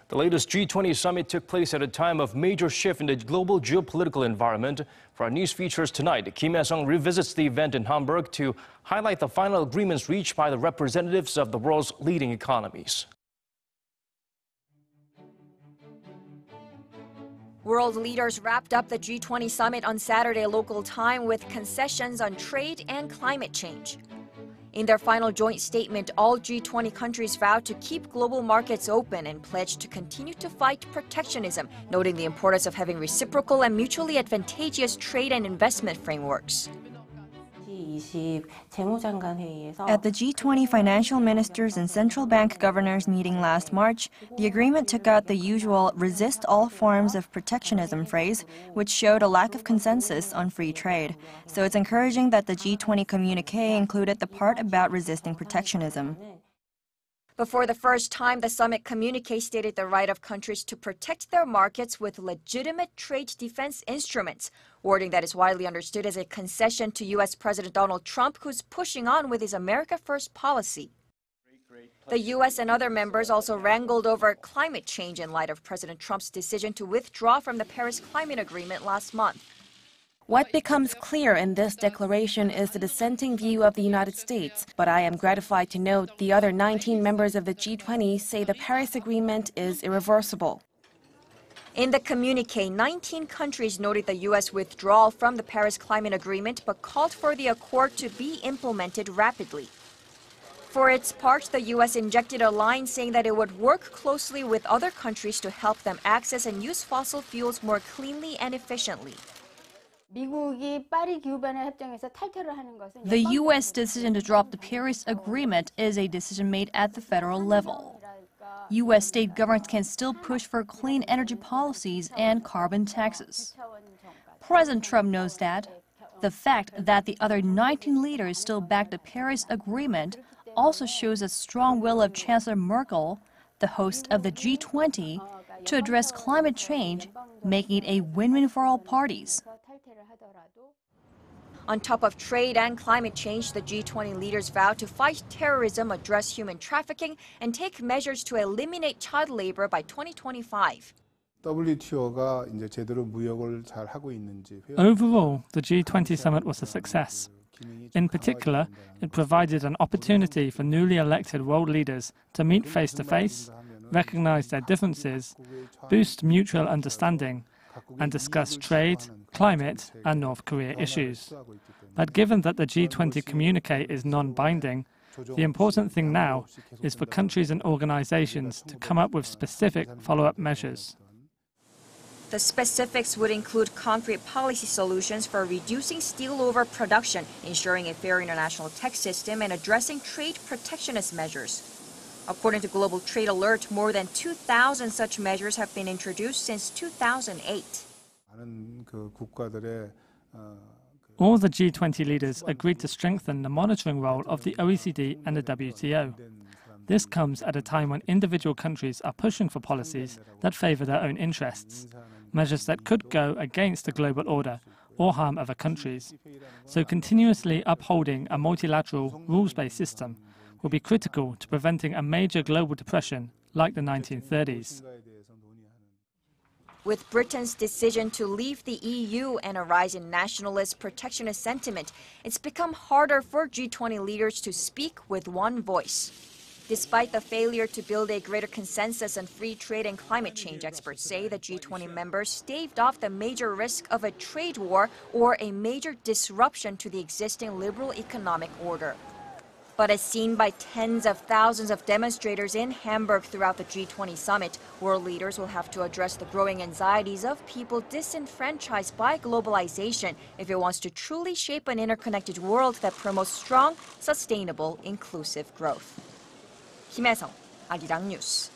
The latest G20 summit took place at a time of major shift in the global geopolitical environment. For our news features tonight, Hyesung revisits the event in Hamburg to highlight the final agreements reached by the representatives of the world's leading economies. World leaders wrapped up the G20 summit on Saturday local time with concessions on trade and climate change. In their final joint statement, all G20 countries vowed to keep global markets open and pledged to continue to fight protectionism, noting the importance of having reciprocal and mutually advantageous trade and investment frameworks. At the G20 financial ministers and central bank governors meeting last March, the agreement took out the usual resist all forms of protectionism phrase, which showed a lack of consensus on free trade. So it's encouraging that the G20 communique included the part about resisting protectionism. But for the first time, the summit communique stated the right of countries to protect their markets with legitimate trade defense instruments, wording that is widely understood as a concession to U.S. President Donald Trump, who's pushing on with his America First policy. The U.S. and other members also wrangled over climate change in light of President Trump's decision to withdraw from the Paris Climate Agreement last month. What becomes clear in this declaration is the dissenting view of the United States, but I am gratified to note the other 19 members of the G20 say the Paris Agreement is irreversible. In the communique, 19 countries noted the U.S. withdrawal from the Paris Climate Agreement but called for the accord to be implemented rapidly. For its part, the U.S. injected a line saying that it would work closely with other countries to help them access and use fossil fuels more cleanly and efficiently. The U.S. decision to drop the Paris Agreement is a decision made at the federal level. U.S. state governments can still push for clean energy policies and carbon taxes. President Trump knows that. The fact that the other 19 leaders still back the Paris Agreement also shows a strong will of Chancellor Merkel, the host of the G20, to address climate change, making it a win-win for all parties. On top of trade and climate change, the G20 leaders vowed to fight terrorism, address human trafficking, and take measures to eliminate child labor by 2025. WTO가 이제 제대로 무역을 잘 하고 있는지. Overall, the G20 summit was a success. In particular, it provided an opportunity for newly elected world leaders to meet face-to-face, recognize their differences, boost mutual understanding, and discuss trade, climate, and North Korea issues. But given that the G20 communique is non-binding, the important thing now is for countries and organizations to come up with specific follow-up measures. The specifics would include concrete policy solutions for reducing steel overproduction, ensuring a fair international tax system, and addressing trade protectionist measures. According to Global Trade Alert, more than 2,000 such measures have been introduced since 2008. All the G20 leaders agreed to strengthen the monitoring role of the OECD and the WTO. This comes at a time when individual countries are pushing for policies that favor their own interests, measures that could go against the global order or harm other countries. So continuously upholding a multilateral, rules-based system will be critical to preventing a major global depression like the 1930s. With Britain's decision to leave the EU and a rise in nationalist protectionist sentiment, it's become harder for G20 leaders to speak with one voice. Despite the failure to build a greater consensus on free trade and climate change, experts say the G20 members staved off the major risk of a trade war or a major disruption to the existing liberal economic order. But as seen by tens of thousands of demonstrators in Hamburg throughout the G20 summit, world leaders will have to address the growing anxieties of people disenfranchised by globalization if it wants to truly shape an interconnected world that promotes strong, sustainable, inclusive growth. Hyesung, Arirang News.